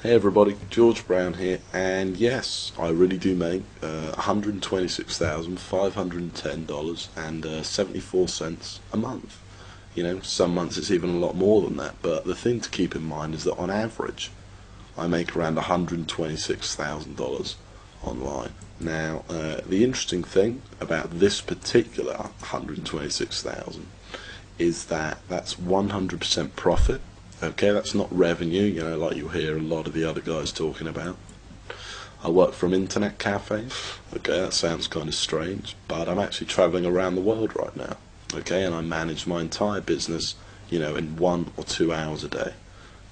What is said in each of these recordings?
Hey everybody, George Brown here, and yes, I really do make $126,510 and 74 cents a month. You know, some months it's even a lot more than that, but the thing to keep in mind is that on average, I make around $126,000 online. Now, the interesting thing about this particular 126,000 is that that's 100% profit. Okay, that's not revenue, you know, like you'll hear a lot of the other guys talking about. I work from internet cafes. Okay, that sounds kind of strange, but I'm actually traveling around the world right now. Okay, and I manage my entire business, you know, in 1 or 2 hours a day.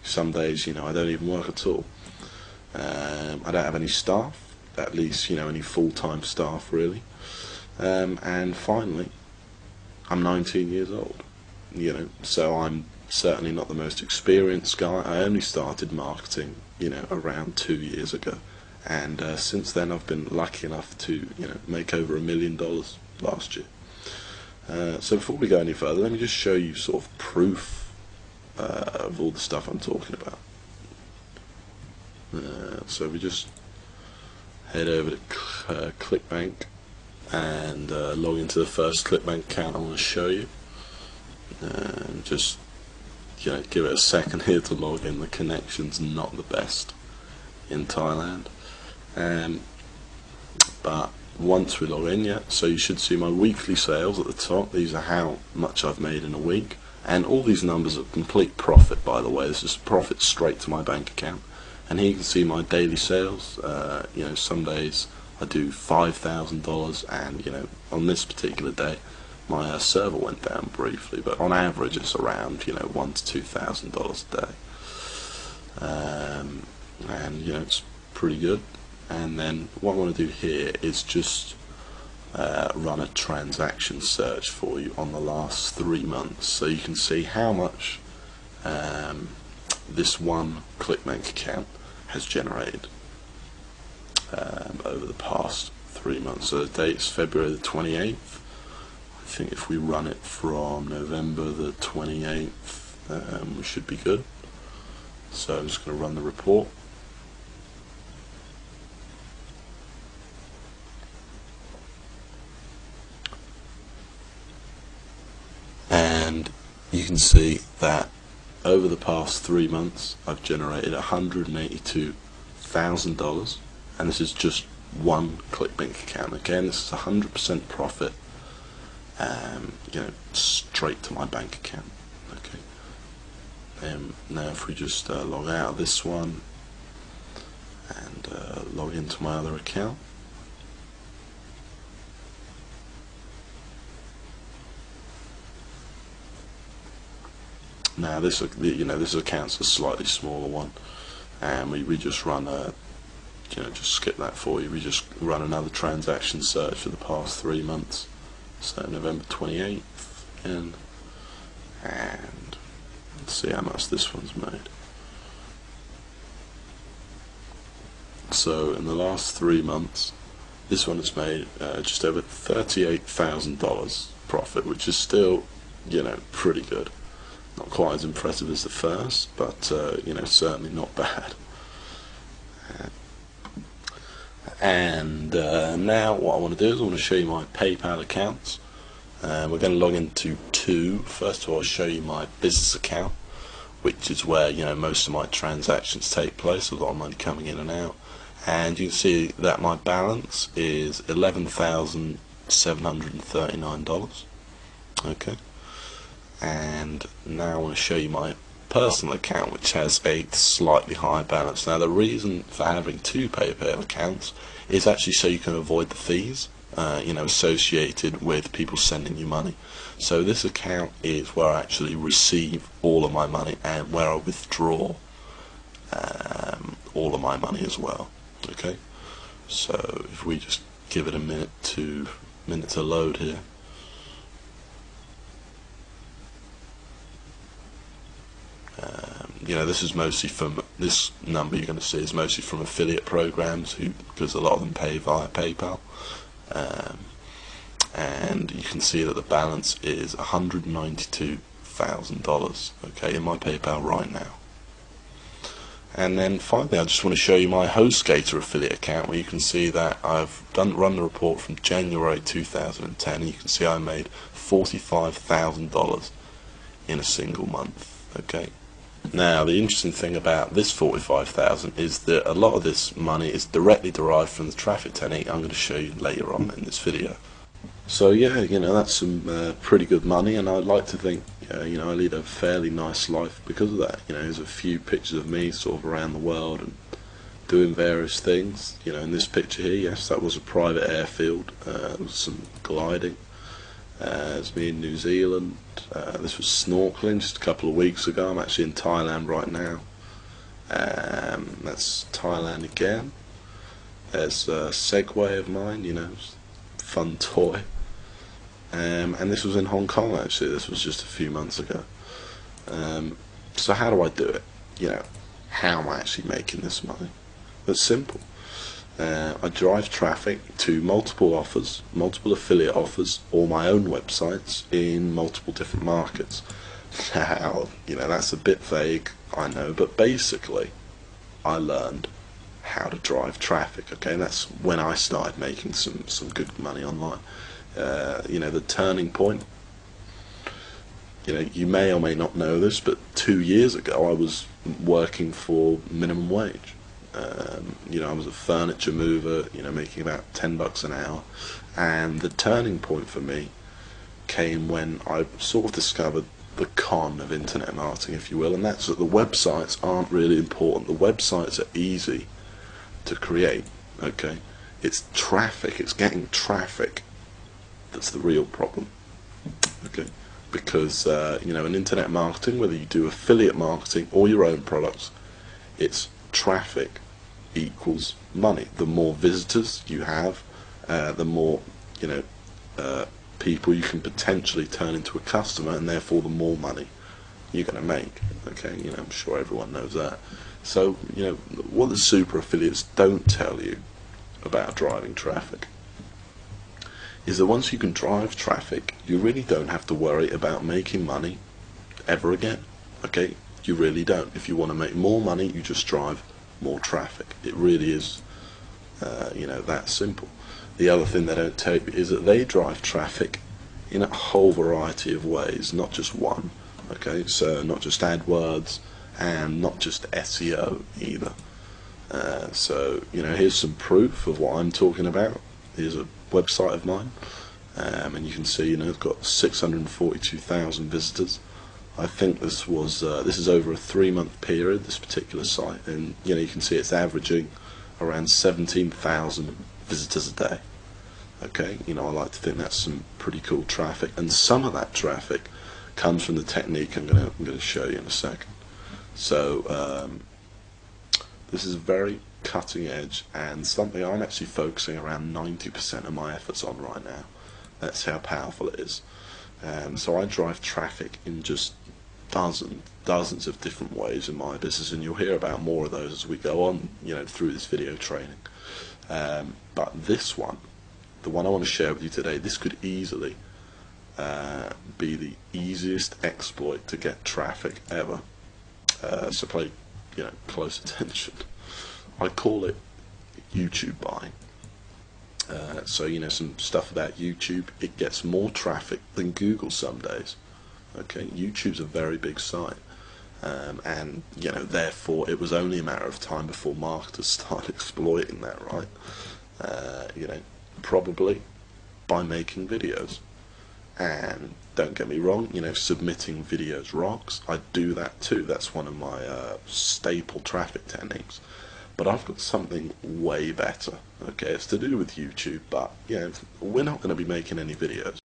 Some days, you know, I don't even work at all. I don't have any staff, at least, you know, any full-time staff really. And finally, I'm 19 years old, you know, so I'm certainly not the most experienced guy. I only started marketing, you know, around 2 years ago, and since then I've been lucky enough to, you know, make over $1 million last year. So before we go any further, let me just show you sort of proof of all the stuff I'm talking about. So we just head over to ClickBank and log into the first ClickBank account I want to show you, and just, you know, give it a second here to log in. The connection's not the best in Thailand, but once we log in, yeah, so you should see my weekly sales at the top. These are how much I've made in a week, and all these numbers are complete profit, by the way. This is profit straight to my bank account. And here you can see my daily sales. You know, some days I do $5,000, and you know, on this particular day my server went down briefly, but on average it's around, you know, $1,000 to $2,000 a day, and you know, it's pretty good. And then what I want to do here is just run a transaction search for you on the last 3 months, so you can see how much this one ClickBank account has generated over the past 3 months. So the date's February the 28th. I think if we run it from November the 28th, we should be good. So I'm just going to run the report. And you can see that over the past 3 months I've generated $182,000, and this is just one ClickBank account. Again, this is 100% profit, you know, straight to my bank account. Okay. Now if we just log out of this one and log into my other account, now this, you know, this account's a slightly smaller one, and we just run a, you know, just skip that for you. We just run another transaction search for the past 3 months. So November 28th again, and let's see how much this one's made. So in the last 3 months, this one has made just over $38,000 profit, which is still, you know, pretty good. Not quite as impressive as the first, but you know, certainly not bad. And now what I want to do is I want to show you my PayPal accounts. We're going to log into two. First of all, I'll show you my business account, which is where, you know, most of my transactions take place. A lot of money coming in and out, and you can see that my balance is $11,739. Okay. And now I want to show you my personal account, which has a slightly higher balance. Now the reason for having two PayPal accounts is actually so you can avoid the fees, you know, associated with people sending you money. So this account is where I actually receive all of my money and where I withdraw all of my money as well. Okay, so if we just give it a minute to load here. You know, this is mostly from, this number you're going to see is mostly from affiliate programs, because a lot of them pay via PayPal, and you can see that the balance is $192,000, okay, in my PayPal right now. And then finally, I just want to show you my HostGator affiliate account, where you can see that I've run the report from January 2010, and you can see I made $45,000 in a single month. Okay. Now, the interesting thing about this 45,000 is that a lot of this money is directly derived from the traffic technique I'm going to show you later on in this video. So yeah, that's some pretty good money, and I'd like to think, I lead a fairly nice life because of that. There's a few pictures of me sort of around the world and doing various things. In this picture here, yes, that was a private airfield. There was some gliding. It's me in New Zealand. This was snorkeling just a couple of weeks ago. I'm actually in Thailand right now. That's Thailand again. There's a Segway of mine, fun toy. And this was in Hong Kong actually. This was just a few months ago. So how do I do it? How am I actually making this money? It's simple. I drive traffic to multiple offers, multiple affiliate offers, or my own websites in multiple different markets. Now, that's a bit vague, I know, but basically I learned how to drive traffic, okay, and that's when I started making some good money online. The turning point, you may or may not know this, but 2 years ago I was working for minimum wage. I was a furniture mover, making about $10 an hour, and the turning point for me came when I sort of discovered the con of internet marketing, if you will, and that's that the websites aren't really important. The websites are easy to create, okay? It's traffic, it's getting traffic that's the real problem, okay? Because, in internet marketing, whether you do affiliate marketing or your own products, it's traffic equals money. The more visitors you have, the more people you can potentially turn into a customer, and therefore the more money you're going to make. Okay, I'm sure everyone knows that. So what the super affiliates don't tell you about driving traffic is that once you can drive traffic, you really don't have to worry about making money ever again. Okay, you really don't. If you want to make more money, you just drive more traffic. It really is, that simple. The other thing they don't tell you is that they drive traffic in a whole variety of ways, not just one. Okay, so not just AdWords and not just SEO either. So here's some proof of what I'm talking about. Here's a website of mine, and you can see it's got 642,000 visitors. I think this is over a 3-month period, this particular site, and you can see it's averaging around 17,000 visitors a day. Okay, I like to think that's some pretty cool traffic, and some of that traffic comes from the technique I'm going to show you in a second. So this is very cutting edge and something I'm actually focusing around 90% of my efforts on right now. That's how powerful it is. So I drive traffic in just dozens of different ways in my business, and you'll hear about more of those as we go on, through this video training. But this one, the one I want to share with you today, this could easily be the easiest exploit to get traffic ever. So pay close attention. I call it YouTube buying. So some stuff about YouTube, it gets more traffic than Google some days. Okay, YouTube's a very big site, and therefore it was only a matter of time before marketers started exploiting that, right? Probably by making videos. And don't get me wrong, submitting videos rocks. I do that too. That's one of my staple traffic techniques. But I've got something way better. Okay, it's to do with YouTube, but we're not going to be making any videos.